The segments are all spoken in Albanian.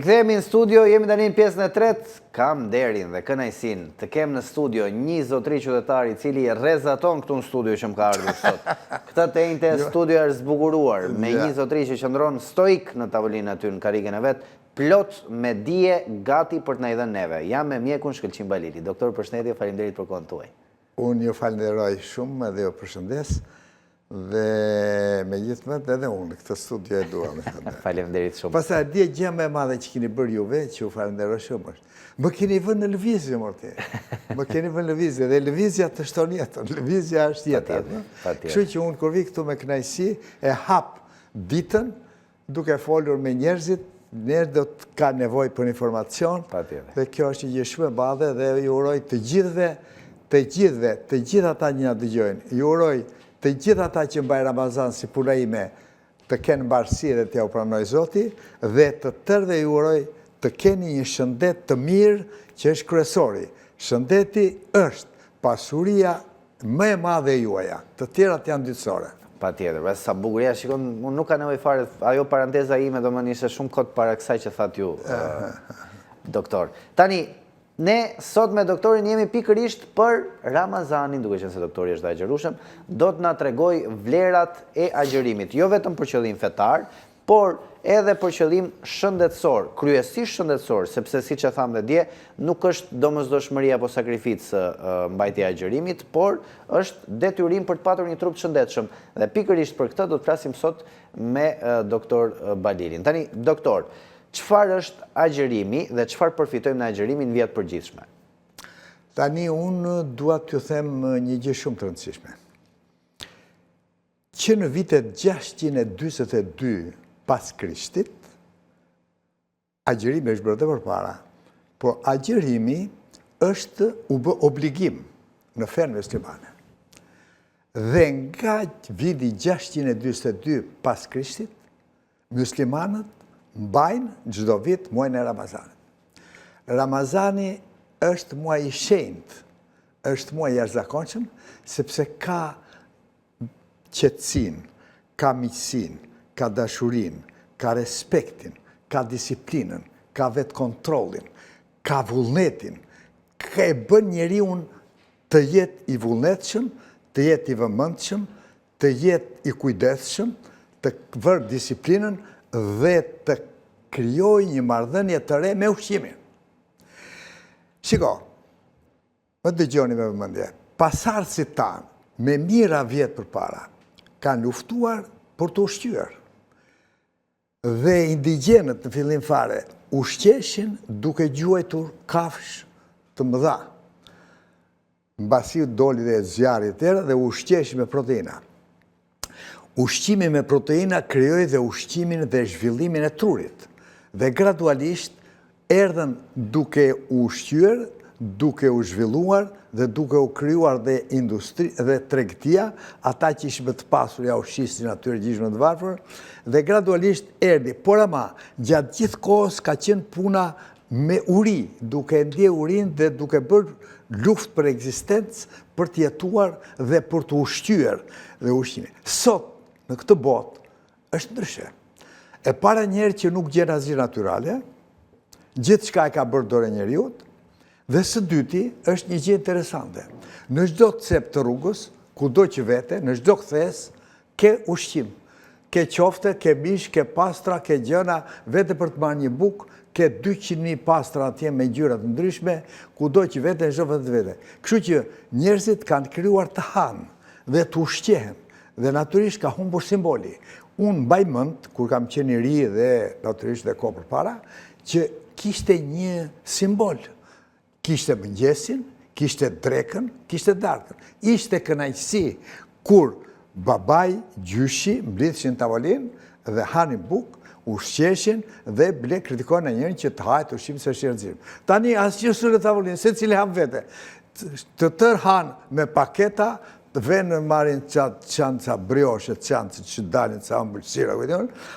Rikthehemi në studio, jemi tani në pjesën e tretë. Kam nderin dhe kënaqësinë të kem në studio një zotëri qytetar i cili rrezaton këtu në studio që më ka ardhur sot. Këtë të njëjtë studio është zbukuruar me një zotëri që qëndron stoik në tavolinën aty në karrigen e vet, plot me dije, gati për të na i dhënë neve. Jam me mjekun Shkëlqim Balili. Doktor, përshëndetje, faleminderit për kohën tuaj. Unë ju falenderoj shumë dhe ju përshëndes. Dhe me gjithë mëtë edhe unë, këtë studio e dua me thënë. Faleminderit shumë. Pasa dje gjë me madhe që keni bërë juve, që ju falenderoj shumë është. Më keni vënë në lëvizje, morte. Më keni vënë në lëvizje, dhe lëvizja të shton jetën, lëvizja është jetën. Kështu që unë kur vi këtu me kënaqësi, e hap ditën, duke folur me njerëzit, njerëz do të ka nevojë për informacion, dhe kjo është një gjë shumë e madhe dhe ju uroj të gjithë ata që na dëgjojnë. Ju uroj të gjithë ata që mbaj Ramazan si puna ime të kenë mbarësi dhe t'ja u pranoj Zoti, dhe të tërë ju uroj të keni një shëndet të mirë që është kryesori. Shëndeti është pasuria më e madhe e juaja, të tjerat janë dytësore. Patjetër, sa bukuria, shikon, unë nuk ka nevojë fare, ajo paranteza ime do më ishte shumë kot para kësaj që thatë ju, doktor. Tani, ne sot me doktorin jemi pikërisht për Ramazanin, duke qenë se doktori është agjërueshëm, do të na tregoj vlerat e agjërimit, jo vetëm për qëllim fetar, por edhe për qëllim shëndetësor, kryesisht shëndetësor, sepse siç e tham dhe dje, nuk është domosdoshmëri apo sakrificë mbajtja e agjërimit, por është detyrim për të patur një trup të shëndetshëm. Dhe pikërisht për këtë do të flasim sot me doktor Balilin. Tani, doktor, çfarë është agjërimi dhe çfarë përfitojmë në agjërimin në vjet përgjithshme? Tani unë dua t'ju them një gjë shumë të rëndësishme. Që në vitet 642 pas Krishtit, agjërimi është bërë dhe përpara, por agjërimi është u bë obligim në fenë muslimane. Dhe nga viti 642 pas Krishtit, muslimanët mbajnë çdo vit muajin e Ramazanit. Ramazani është muaj i shenjtë, është muaj i jashtëzakonshëm, sepse ka qetësinë, ka miqësinë, ka dashurinë, ka respektin, ka disiplinën, ka vetë kontrollin, ka vullnetin, ka e bën njeriu të jetë i vullnetshëm, të jetë i vëmendshëm, të jetë i kujdesshëm, të vërë disiplinën dhe të krijoj një marrëdhënie të re me ushqimin. Shiko, më dëgjoni me vëmendje, pasardhësit tanë me mijëra vjet përpara kanë luftuar për të ushqyer. Dhe indigjenët në fillim fare ushqeshin duke gjuajtur kafsh të mëdha. Mbasi doli dhe zjarri tërë dhe ushqeshin me proteina. Ushqimi me proteina krijoi dhe ushqimin dhe zhvillimin e trurit. Dhe gradualisht erdhën duke u ushqyer, duke u zhvilluar dhe duke u krijuar dhe industri dhe tregtia, ata që ishin më të pasur ja ushqisin atyre gjishme të varfër, dhe gradualisht erdhi. Por ama, gjatë gjithë kohës ka qenë puna me uri, duke ndje urin dhe duke bërë luftë për ekzistencë, për të jetuar dhe për të ushqyer dhe ushqimin. Sot, në këtë botë, është ndryshe. E para njerë që nuk gjen asgjë natyrale, gjithë shka e ka bërë dore njeriut, dhe së dyti është një gjë interesante. Në çdo cep të rrugës, kudo që vete, në çdo kthes, ke ushqim. Ke qofte, ke mish, ke pastra, ke gjëna, vete për të marrë një bukë, ke 200.000 pastra atje me ngjyra të ndryshme, kudo që vete, në çdo vend të vete. Kështu që njerëzit kanë krijuar të hanë dhe të ushqehen, dhe natyrisht ka humbur simboli. Unë mbaj mend, kur kam qenë i ri dhe natyrisht dhe kohë përpara, që kishte një simbol. Kishte mëngjesin, kishte drekën, kishte darkën. Ishte kënaqësi kur babai, gjyshi mblidheshin në tavolinë dhe hanin bukë, ushqeshin dhe ble kritikojnë njërin që të hajë ushqim se është i rëndësishëm. Tani asgjë s'u tavolinë, secili han vete. Të tërë han me paketa, venë marrin ca brioche, ca që dalin, ca ëmbëlsira,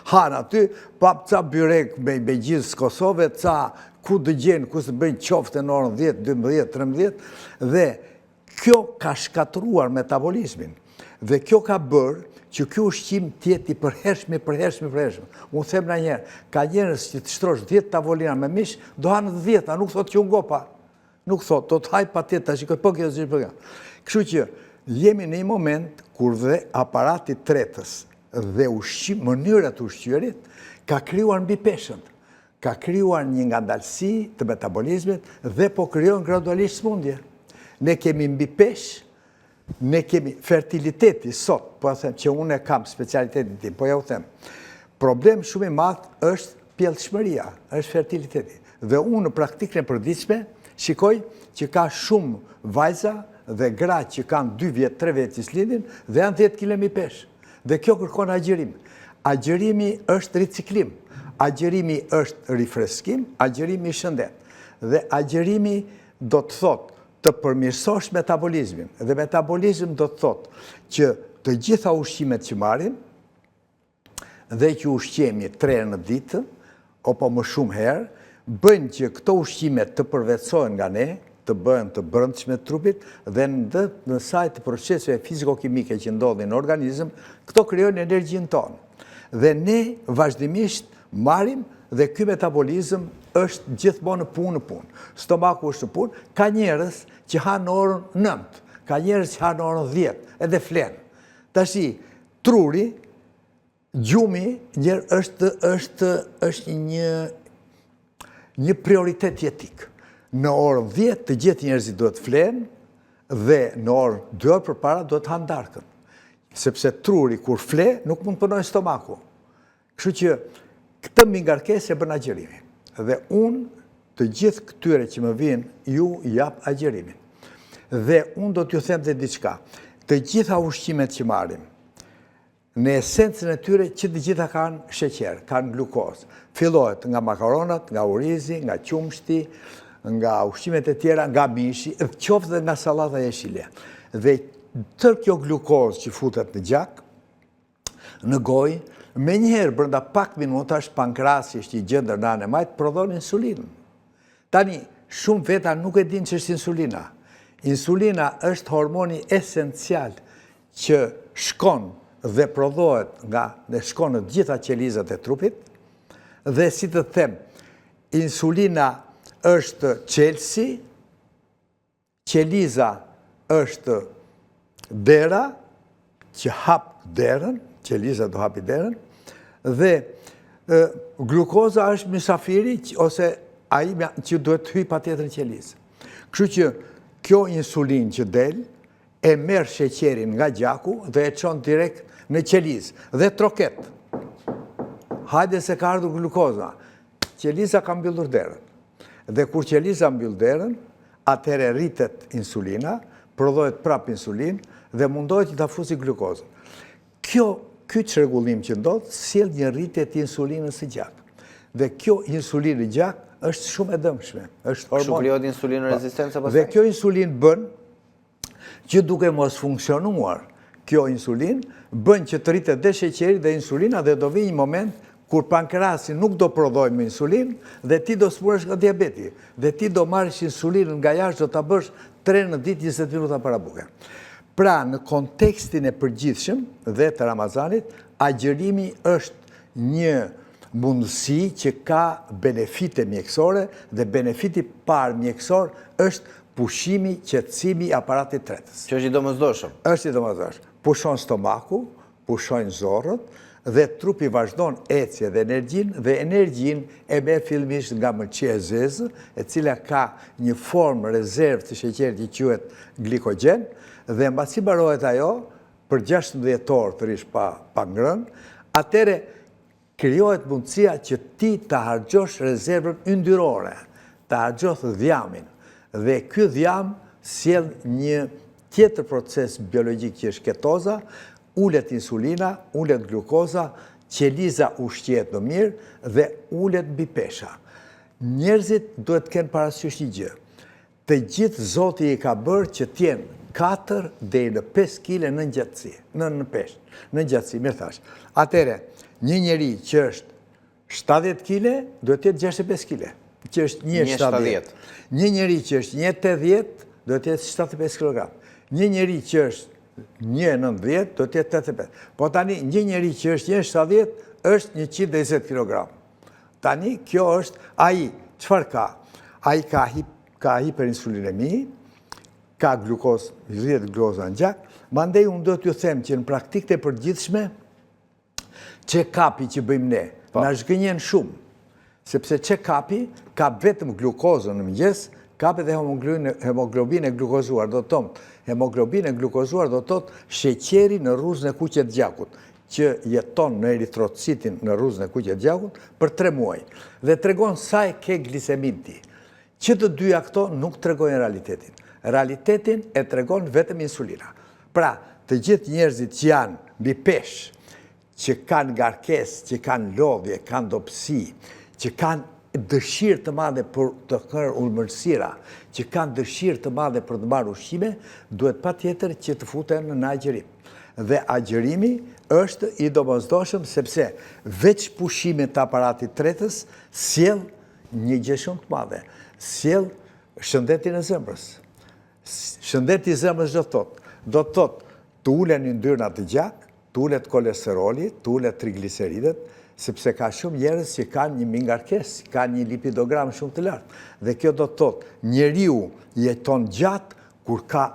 han aty, pap ca byrek me gjizë Kosove, ca ku dëgjen, ku se bëjnë qofte në orën 10, 12, 13, dhe kjo ka shkatruar metabolizmin. Dhe kjo ka bërë që kjo ushqim tjeti përhershme. Unë them në njerë, ka njerës që të shtrosh 10 tavolina me mish, do hanë 10, a nuk thot që unë gopa. Nuk thot, do të haj pa tjetë, ta shikoj, po kjo zhjë për kjo. Kështu që jemi në një moment kur dhe aparati tretës dhe ushqim, mënyrat ushqyerit, ka kryuar mbi peshën. Ka kryuar një ngandalësi të metabolizmit dhe po kryon gradualisht smundje. Ne kemi mbi peshë, ne kemi fertiliteti sot, po a them që unë e kam specialitetin tim, po ja u them, problem shumë i madh është pjellshmëria, është fertiliteti. Dhe unë në praktikën e përditshme shikoj që ka shumë vajza dhe gra që kanë 2 vjet, 3 vjet që s'lindin dhe janë 10 kg mbi peshë. Dhe kjo kërkon agjerim. Agjerimi është riciklim, agjerimi është rifreskim, agjerimi shëndet. Dhe agjerimi do të thotë të përmirësosh metabolizmin. Dhe metabolizm do të thotë që të gjitha ushqimet që marim dhe që ushqemi 3 herë në ditë, apo më shumë herë, bëjnë që këto ushqimet të përvetësohen nga ne, të bëhen të brendshme të trupit dhe në saj të proceseve fiziko-kimike që ndodhin në organizëm, këto krijojnë energjinë tonë. Dhe ne vazhdimisht marim dhe ky metabolizëm është gjithmonë në punë. Stomaku është në punë, ka njerëz që hanë në orën 9, ka njerëz që hanë në orën 10, edhe flenë. Tashi, truri, gjumi, është një prioritet jetik. Në orën 10 të gjithë njerëzit duhet flenë dhe në orën 2 orë përpara duhet hanë darkën. Sepse truri kur fle, nuk mund punojë stomaku. Kështu që këtë mingarkesë e bën agjerimi. Dhe unë të gjithë këtyre që më vinë, ju jap agjerimin. Dhe unë do t'ju them dhe diçka. Të gjitha ushqimet që marim, në esencën e tyre që të gjitha kanë sheqer, kanë glukozë. Fillohet nga makaronat, nga orizi, nga qumshti, nga ushqimet e tjera, nga mishi, qoftë dhe nga sallata jeshile. Dhe tërë kjo glukozë që futet në gjak, në gojë, me njëherë brenda pak minutash pankrasi është i gjendër në anë e majtë, prodhon insulinën. Tani, shumë veta nuk e din që është insulina. Insulina është hormoni esencial që shkon dhe prodhohet dhe shkon në gjitha qelizat e trupit, dhe si të them, insulina është qelsi, qeliza është dera, që hap derën, qeliza do hapi derën, dhe glukoza është mysafiri, ose ai që duhet të hyjë patjetër në qelizë. Kështu që kjo insulin që del, e merr sheqerin nga gjaku dhe e çon direkt në qelizë, dhe troket. Hajde se ka ardhur glukoza, qeliza ka mbyllur derën. Dhe kur qeliza mbyll derën, atëherë rritet insulina, prodhohet prap insulin dhe mundohet të afusi glukozën. Ky çrregullim që ndodh sjell një rritje të insulinës së gjak. Dhe kjo insulinë e gjak është shumë e dëmshme. Është hormon. Kështu krijohet insulinë rezistenca pastaj. Dhe kjo insulinë bën që duke mos funksionuar kjo insulinë bën që të rritet dhe sheqeri dhe insulina dhe do vi një moment kur pankrasi nuk do prodhojë më insulinë dhe ti do smuresh nga diabeti. Dhe ti do marrësh insulinën nga jashtë, do ta bësh 3 në ditë 20 minuta para buke. Pra, në kontekstin e përgjithshëm dhe të Ramazanit, agjerimi është një mundësi që ka benefite mjekësore dhe benefiti parë mjekësor është pushimi, qetësimi i aparatit tretës. Që është i domosdoshëm. Është i domosdoshëm. Pushon stomaku, pushojnë zorët dhe trupi vazhdon ecje dhe energjin e merr fillimisht nga mëlçia e zezë, e cila ka një formë rezervë të sheqerit që quhet glikogen, dhe mbasi mbarohet ajo për 16 orë të rish pa ngrënë, atëre krijohet mundësia që ti ta harxhosh rezervën yndyrore, ta harxhosh dhjamin. Dhe ky dhjam sjell një tjetër proces biologjik që është ketoza, ulet insulina, ulet glukoza, qeliza ushqehet më mirë dhe ulet mbi pesha. Njerëzit duhet të kenë parasysh një gjë. Të gjithë Zoti i ka bërë që të jenë 4 deri në 5 kg në gjatësi, në peshë, në gjatësi, mirë thash. Atëre, një njeri që është 70 kg, duhet të jetë 65 kg, që është 1,70. Një njeri që është 1,80, duhet të jetë 75 kg. Një njeri që është 1,90 do të jetë 85. Po tani, një njeri që është 1,70 është 120 kg. Tani, kjo është, aji, qëfar ka? Aji ka hiperinsulinemi, ka glukosë, rrjedhë glukosë në gjak, mandej unë do t'ju them që në praktikët e përgjithshme, check-upi që bëjmë ne, na zhgënjen shumë, sepse check-upi ka vetëm glukozën në mëngjes, ka edhe hemoglobin e glukozuar, do të thotë, hemoglobin e glukozuar do të thotë sheqeri në rruzën e kuqe të gjakut, që jeton në eritrocitin në rruzën e kuqe të gjakut për 3 muaj. Dhe tregon sa e ke glisemin ti. Që të dyja këto nuk tregojnë realitetin. Realitetin e tregon vetëm insulina. Pra, të gjithë njerëzit që janë mbi peshë, që kanë ngarkesë, që kanë lodhje, kanë dopsi, që kanë dëshirë të madhe për të kërë ulmërsira, që kanë dëshirë të madhe për të marrë ushqime, duhet patjetër që të futen në agjerim. Dhe agjerimi është i domosdoshëm sepse veç pushime të aparatit tretës sjell një gjë shumë të madhe, sjell shëndetin e zemrës. Shëndeti i zemrës do të thotë të ulen yndyrnat të gjak, të ulet kolesteroli, të ulet trigliceridet, sepse ka shumë njerëz që kanë një mingarkesë, kanë një lipidogram shumë të lartë. Dhe kjo do të thotë njeriu jeton gjatë kur ka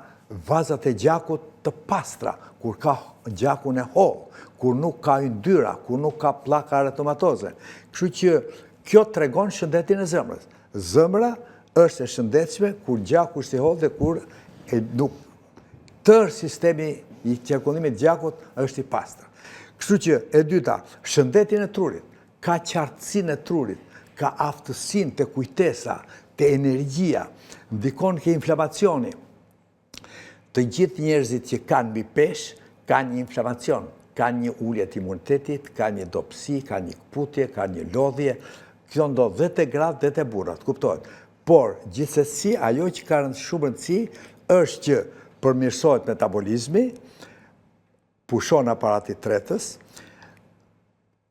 vazat e gjakut të pastra, kur ka gjakun e hollë, kur nuk ka yndyra, kur nuk ka pllaka aretomatoze. Kështu që kjo tregon shëndetin e zemrës. Zemra është e shëndetshme kur gjaku është i hollë dhe kur nuk tërë sistemi i qarkullimit gjakut është i pastër. Kështu që e dyta, shëndetin e trurit, ka qartësinë e trurit, ka aftësinë të kujtesa, të energjia, ndikon ke inflamacioni. Të gjithë njerëzit që kanë mbi peshë, kanë një inflamacion, kanë një ulje të imunitetit, kanë një dopsi, kanë një kputje, kanë një lodhje, kjo ndodh dhe te gratë dhe te burrat, kuptohet. Por, gjithsesi, ajo që ka shumë rëndësi është që përmirësohet metabolizmi, pushon aparatit tretës,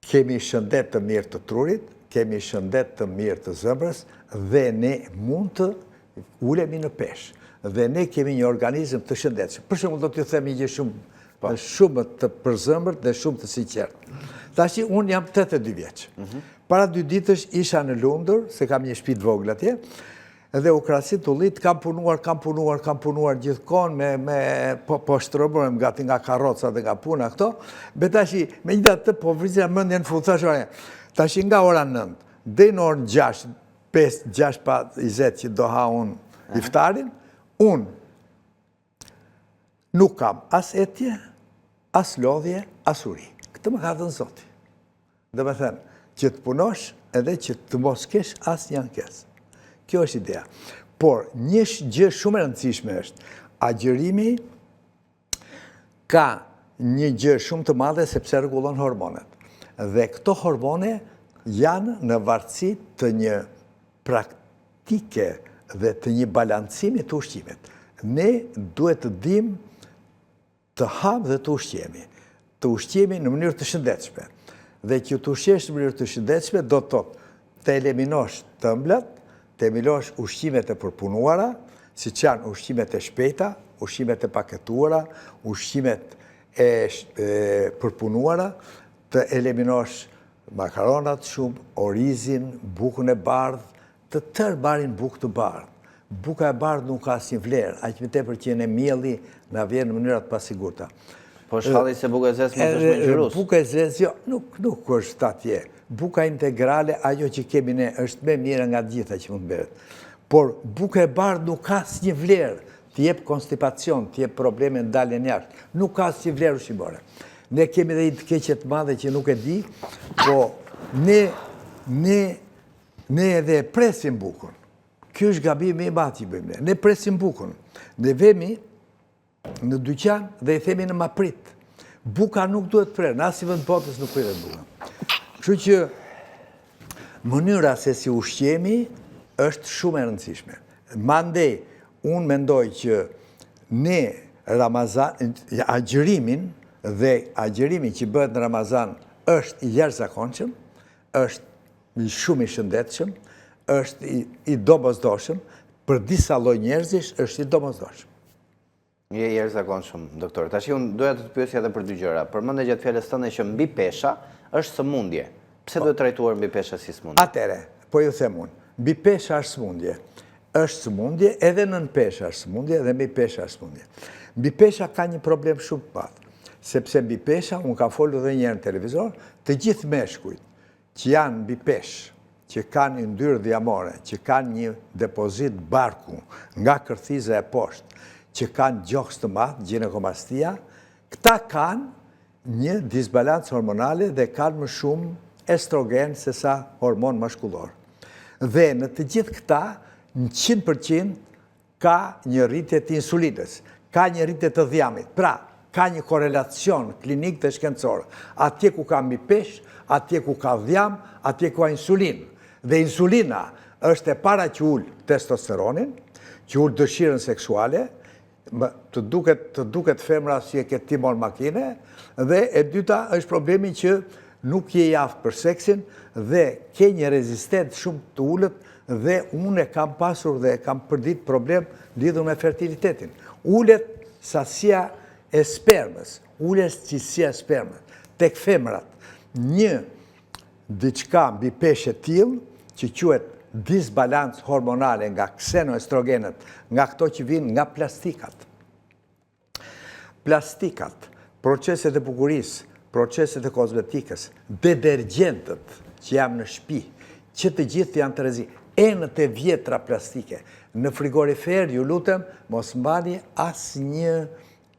kemi shëndet të mirë të trurit, kemi shëndet të mirë të zemrës, dhe ne mund të ulemi në peshë. Dhe ne kemi një organizëm të shëndetshëm. Për shembull, do t'ju them një gjë shumë të përzemërt dhe shumë të sinqertë. Tashi, unë jam 82 vjeç. Para 2 ditësh isha në Lundër, se kam një shtëpi të vogël atje, edhe u krahasit ullit, kam punuar gjithkohon po shtrëmbërem gati nga karroca dhe nga puna këto, be tashi, megjithatë po vrizja mendjen në fund, thash ore, tashi nga ora 9, deri në orën 6, 5, 6 pa 20 që do ha unë iftarin, unë nuk kam as etje, as lodhje, as uri. Këtë më ka dhënë Zoti. Dhe me thënë, që të punosh edhe që të mos kesh as një ankesë. Kjo është ideja. Por, një gjë shumë e rëndësishme është, agjerimi ka një gjë shumë të madhe sepse rregullon hormonet. Dhe këto hormone janë në varësi të një praktike dhe të një balancimi të ushqimit. Ne duhet të dim të ham dhe të ushqemi. Të ushqemi në mënyrë të shëndetshme. Dhe që të ushqesh në mënyrë të shëndetshme do të thotë të eliminosh të ëmblat, të eliminosh ushqimet e përpunuara, siç janë ushqimet e shpejta, ushqimet e paketuara, ushqimet e përpunuara, të eliminosh makaronat shumë, orizin, bukën e bardhë, të tërë barin bukë të bardhë. Buka e bardhë nuk ka asnjë vlerë, aq më tepër që në mielli na vjen në mënyra të pasigurta. Po shhalli se buka e zezë mund të është më ngjyrus. Buka e zezë, jo, nuk është atje. Buka integrale, ajo që kemi ne, është më mirë nga gjitha që mund bëhet. Por buka e bardhë nuk ka asnjë vlerë, të jep konstipacion, të jep probleme ndaljen jashtë. Nuk ka asnjë vlerë ushqimore. Ne kemi edhe një të keqe të madhe që nuk e di, po ne edhe presim bukën. Ky është gabimi i madh që bëjmë ne. Ne presim bukën. Ne vemi në dyqan dhe i themi në maprit. Buka nuk duhet prerë, në asnjë vend botës nuk pritet buka. Kështu që mënyra se si ushqemi është shumë e rëndësishme. Mandej, unë mendoj që ne Ramazan, agjërimin dhe agjërimi që bëhet në Ramazan është i jashtëzakonshëm, është shumë i shëndetshëm, është i domosdoshëm, për disa lloj njerëzish është i domosdoshëm. Je i jashtëzakonshëm, doktor. Tash unë doja të të pyesja edhe për dy gjëra. Përmendë gjatë fjalës tënde që mbi pesha është sëmundje. Pse duhet trajtuar mbi pesha si sëmundje? Atëre, po ju them unë, mbi pesha është sëmundje. Është sëmundje, edhe nën pesha është sëmundje, edhe mbi pesha është sëmundje. Mbi pesha ka një problem shumë të madh, sepse mbi pesha, unë ka folur edhe një herë në televizor, të gjithë meshkujt që janë mbi peshë, që kanë yndyrë dhjamore, që kanë një depozit barku nga kërthiza e poshtë, që kanë gjoks të madh, ginekomastia, këta kanë një disbalancë hormonale dhe kanë më shumë estrogen se sa hormon mashkullor. Dhe në të gjithë këta, në 100% ka një rritje të insulinës, ka një rritje të dhjamit. Pra, ka një korelacion klinik të shkencor. Atje ku ka mbi peshë, atje ku ka dhjam, atje ku ka insulin. Dhe insulina është e para që ullë testosteronin, që ullë dëshirën seksuale, të duket femra si e këtë timon makine, dhe e dyta është problemi që nuk je jaftë për seksin dhe ke një rezistent shumë të ullët dhe unë e kam pasur dhe kam përdit problem lidhur me fertilitetin. Ullet sasia e spermës, ullet qësia e spermës, tek femrat, një diçka mbi peshë tillë që quhet disbalancë hormonale nga ksenoestrogenet, nga këto që vinë nga plastikat. Plastikat, proceset e bukurisë, proceset e kozmetikës, detergjentët që jam në shtëpi, që të gjithë janë të rrezik, enët e vjetra plastike. Në frigorifer, ju lutem, mos mbani asnjë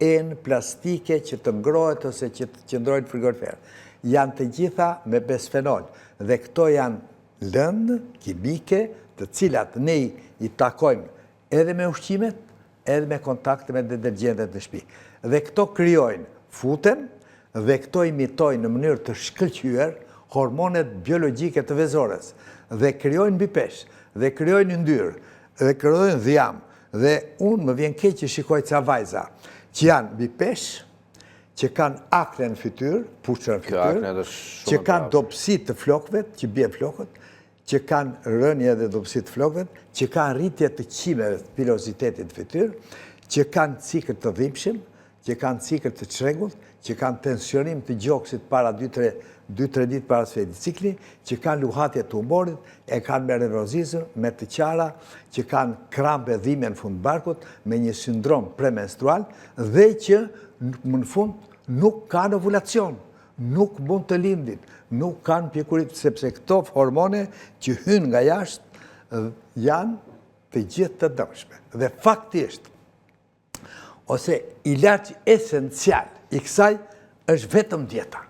enë plastike që të ngrohet ose që të qëndrojnë në frigorifer. Janë të gjitha me bisfenol dhe këto janë lëndë kimike të cilat ne i takojmë edhe me ushqimet, edhe me kontakte me detergjentet në shtëpi. Dhe këto krijojnë futen dhe këto imitojnë në mënyrë të shkëlqyer hormonet biologjike të vezores dhe krijojnë mbi peshë, dhe krijojnë yndyrë, dhe krijojnë dhjam. Dhe unë më vjen keq që shikoj ca vajza që janë mbi peshë, që kanë akne në fytyrë, pushtë në fytyrë, që kanë dopsi të flokëve, që bie flokët, që kanë rënje dhe dopsi të flokëve, që kanë rritje të qimeve të pilozitetit të fytyrë, që kanë cikël të dhimbshëm, që kanë cikël të çrregullt, që kanë tensionim të gjoksit para 2-3 ditë para së cikli, që kanë luhatje të humorit, e kanë me nervozizëm, me të qara, që kanë krampe dhimbje në fund barkut, me një sindrom premenstrual dhe që në fund nuk kanë ovulacion, nuk mund të lindin, nuk kanë pjekurit, sepse këto hormone që hynë nga jashtë janë të gjithë të dëmshme. Dhe faktisht, ose ilaçi esencial i kësaj është vetëm dieta,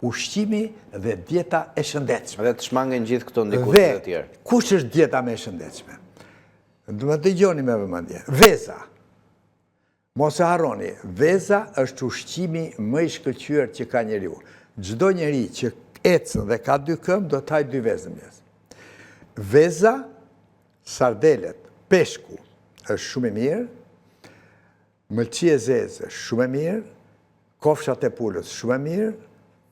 ushqimi dhe dieta e shëndetshme. Dhe të shmangen gjithë këto ndikuese të tjerë. Dhe kush është dieta më e shëndetshme? Do të dëgjoni me vëmendje. Veza. Mos e harroni, veza është ushqimi më i shkëlqyer që ka njeriu. Çdo njeri që ecën dhe ka 2 këmbë do të hajë 2 vezë në mes. Veza, sardelet, peshku është shumë i mirë, mëlçi e zezë është shumë e mirë, kofshat e pulës shumë e mirë,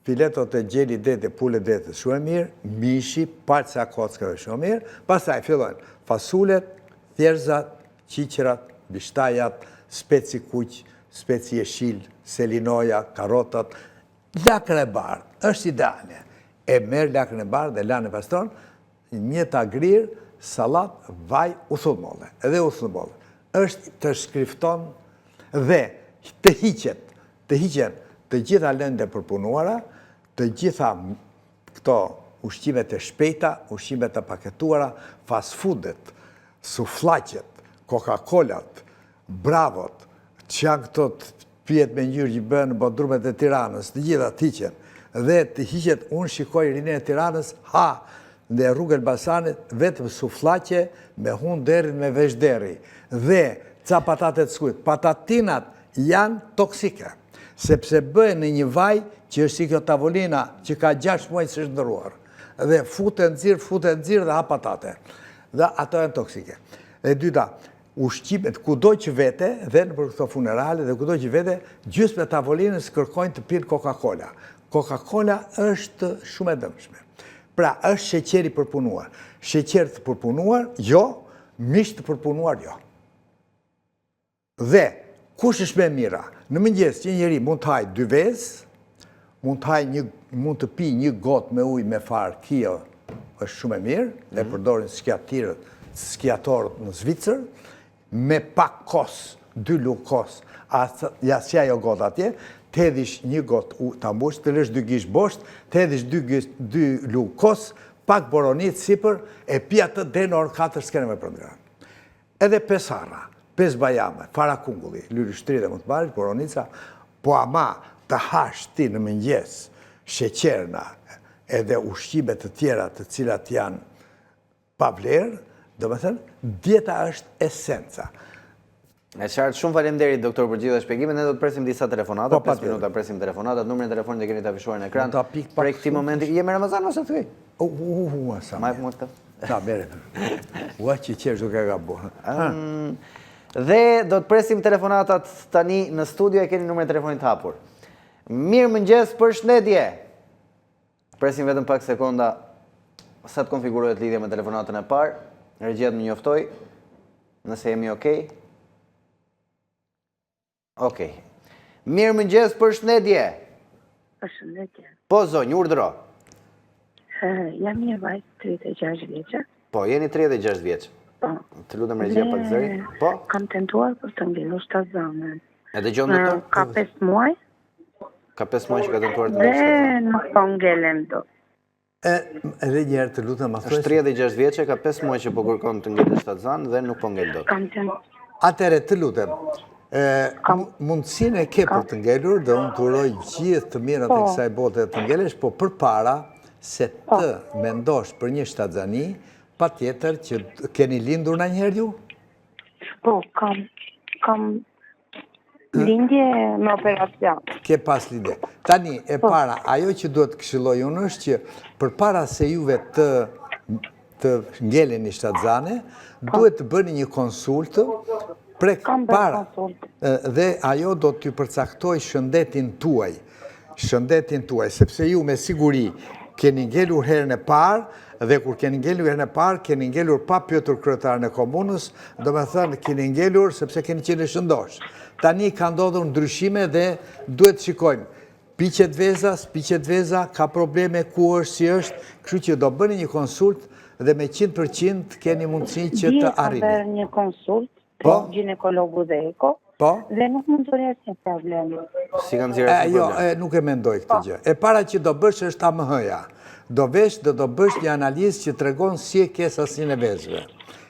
filetot e gjeli dete, pule dete shumë e mirë, mishi, palca kockave shumë e mirë, pastaj fillojnë fasulet, thjerrzat, qiqrat, bishtajat, speci kuq, speci jeshil, selinoja, karotat, lakën e bardhë është ideale. E merë lakën e bardhë dhe lanë e pastron, një tagrir, salat, vaj, uthullmolle. Edhe uthullmolle. është të shkrifton dhe të hiqen të gjitha lënde përpunuara, të gjitha këto ushqimet e shpejta, ushqimet e paketuara, fast foodet, suflaqet, Coca-Colat, Bravot, që janë këto të pijet me ngjyrë që bënë në bodrumet e Tiranës, të gjitha të hiqen. Dhe të hiqet, unë shikoj rinë e Tiranës, në rrugë Elbasanit, vetëm suflaqe me hunë deri me vesh deri. Dhe ca patate të skujt. Patatinat janë toksike, sepse bëhen në një vaj që është si kjo tavolina që ka 6 muaj së është ndërruar. Dhe fute nxirr dhe ha patate. Dhe ato janë toksike. E dyta, ushqimet kudo që vete, dhe në për këto funerale, dhe kudo që vete, gjysmë e tavolinës kërkojnë të pinë Coca-Cola. Coca-Cola është shumë e dëmshme. Pra, është sheqeri përpunuar. Sheqer të përpunuar, jo, mish të përpunuar, jo. Dhe, kush është me mira? Në mëngjes që njëri mund të hajë 2 vezë, mund të pi 1 gotë me ujë me farë, kjo është shumë e mirë, e përdorin skiatorët në Zvicër, me pak kos, 2 lugë kos, si ajo gotë atje, të edhish 1 gotë të ambush, të lësh 2 gishë bosht, të edhish 2 lugë kos, pak boronit sipër, e pi atë dhe në orë 4 s'kene me përndran. Edhe 5 harra, 5 bajame, fara kungulli, lyri shtri dhe më të marrë, boronica, po ama të hash ti në mëngjes, sheqerna, edhe ushqimet të tjera të cilat janë pa vlerë, do me thënë, dieta është esenca. E qartë, shumë faleminderit, doktor, për gjitha shpjegimet. Ne do të presim disa telefonata, 5 minuta presim telefonatat, numrin e telefonit e keni të afishuar në ekran. Prej këtij momenti, jemi Ramazan ose thuj? Sa Ma e më të. Sa bere. Ua që qesh duke ka bo. Dhe do të presim telefonatat tani në studio, e keni numrin e telefonit të hapur. Mirë mëngjes, përshëndetje. Presim vetëm pak sekonda sa të konfigurohet lidhja me telefonatën e parë. Regjia më njoftoj, nëse jemi okej. Okej. Mirë mëngjes, përshëndetje. Përshëndetje. Po, zonjë, urdhëro. Jam një vajzë 36 vjeçë. Po, jeni 36 vjeç. Po. Të lutem regjia pak zëri. Po. Kam tentuar për të ngelur shtazanën. E dëgjon doktor? Ka 5 muaj. Ka 5 muaj që ka tentuar të Dhe ngelur shtazanën. nuk po ngelem dot. Edhe njerë të lutem, Është 36 vjeçë, ka 5 muaj që po kërkon të ngelë shtazanën dhe nuk po ngel dot. Kam tentuar. Atere të lutem, mundësinë e ke për të ngelur dhe unë të uroj gjithë të mirët e kësaj bote të ngelesh, po për para se të mendosh për një shtazani, pa tjetër që keni lindur në njëherë ju? Po, kam lindje me operacion. Ke pas lindje. Tani, e para, ajo që duhet këshilloj unë është që për para se juve të ngelen një shtazane, duhet të bëni një konsultë prek para dhe ajo do t'ju përcaktoj shëndetin tuaj, sepse ju me siguri keni ngelur herën e parë dhe kur keni ngelur herën e parë, keni ngelur pa pyetur kryetarën e komunës, do me thënë keni ngelur sepse keni qenë shëndosh. Tani ka ndodhur ndryshime dhe duhet shikojmë. Piqet veza, ka probleme ku është, si është, kështu që do bëni një konsult dhe me 100% keni mundësi që të arrini. Dje ka bërë një konsult të ginekologu dhe eko, dhe nuk mund të rjesë një problem. Si kanë zirë e Jo, nuk e mendoj këtë gjë. E para që do bësh është AMH-ja. Do vesh dhe do bësh një analizë që të regon si e ke sasin e vezëve.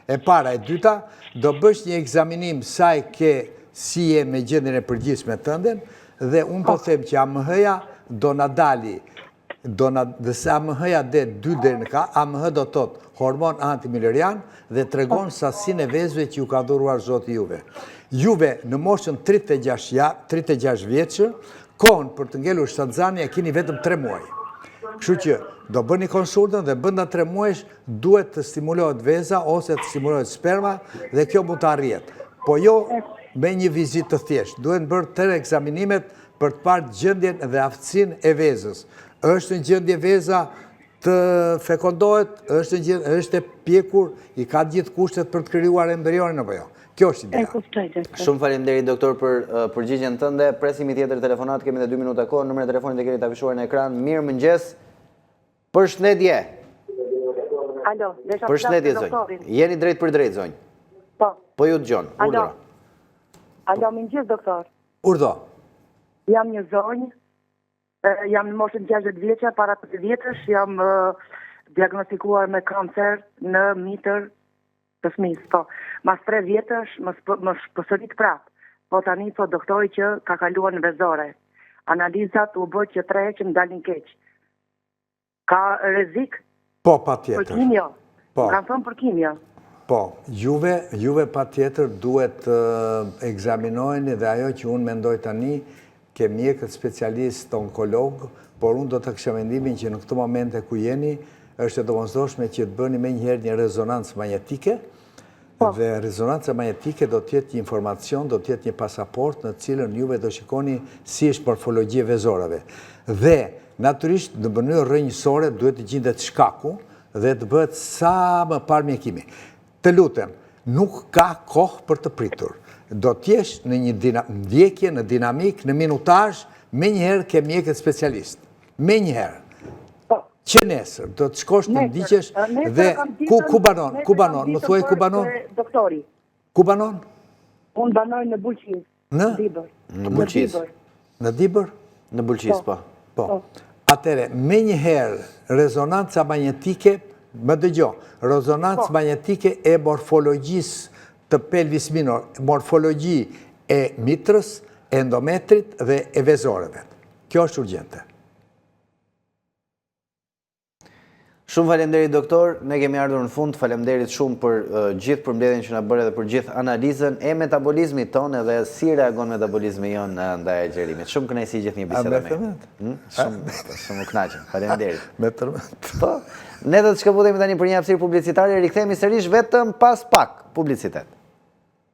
E para, e dyta, do bësh një ekzaminim sa e ke si e me gjendjen e përgjithshme tënden, dhe unë po them që AMH-ja do na dali, dhe se AMH-ja dhe 2 deri në ka, AMH do tot hormon antimilerian dhe të regon sasin e vezëve që ju ka dhuruar Zoti juve. Juve në moshën 36 vjeçë, kohën për të ngelur shtazani e keni vetëm 3 muaj. Kështu që do bëni konsultën dhe bënda 3 muajsh duhet të stimulohet veza ose të stimulohet sperma dhe kjo mund të arrihet. Po jo me një vizit të thjesht. Duhet bërë 3 ekzaminimet për të parë gjendjen dhe aftësinë e vezës. Është në gjendje veza të fekondohet, është e pjekur, i ka gjithë kushtet për të krijuar embrionin apo jo. Kjo është ideja. Shumë faleminderit doktor për përgjigjen tënde. Presim një tjetër telefonat, kemi edhe 2 minuta kohë. Numrin e telefonit e keni të afishuar në ekran. Mirë mëngjes. Përshëndetje. Alo, përshëndetje zonjë. Jeni drejt për drejt zonjë. Po ju dëgjon. Urdhëro. Alo, mëngjes doktor. Urdhë. Jam një zonjë. Jam në moshën 60 vjeçë, para 5 vjetësh jam diagnostikuar me kancer në mitër të fëmijës. Po, mas 3 vjetësh më përsërit prapë. Po tani thot doktori që ka kaluar në vezore. Analizat u bë që 3 që më dalin keq. Ka rrezik? Po, patjetër. Për kimio. Po. Kanë thënë për kimio. Po, juve patjetër duhet ekzaminojeni dhe ajo që unë mendoj tani ke mjekët specialist onkolog, por unë do të kisha mendimin që në këtë momente ku jeni, është e domosdoshme që të bëni me njëherë një rezonancë magnetike, dhe rezonanca magnetike do tjetë një informacion, do tjetë një pasaport në cilën juve do shikoni si është morfologjia vezorave. Dhe, naturisht, në mënyrë rrënjësore, duhet të gjendet shkaku dhe të bëhet sa më parë mjekimi. Të lutem, nuk ka kohë për të pritur. Do t'jesh në një ndjekje, në dinamik, në minutazh, me njëherë ke mjekët specialist. Me njëherë. Që nesër, do të shkosh të ndiqesh dhe ku banon? Ku banon? Më thuaj ku banon? Doktori. Ku banon? Unë banoj në Bulqis. Në? Dibër. Në Bulqis. Në Dibër? Në Bulqis, po. Po. Atere, me njëherë rezonanca magnetike, më dëgjo, rezonanca magnetike e morfologjisë të pelvis minor, morfologji e mitrës, endometrit dhe e vezoreve. Kjo është urgjente. Shumë falemderit, doktor. Ne kemi ardhur në fund. Falemderit shumë për gjithë përmbledhjen që na bëre dhe për gjithë analizën e metabolizmit tonë dhe si reagon metabolizmi jonë ndaj agjerimit. Shumë kënaqësi gjithë një bisede me. Shumë kënaqem. Faleminderit. Me tërmend. Po. Ne do të shkëputemi tani për një hapësirë publicitare, rikthehemi sërish vetëm pas pak publicitet.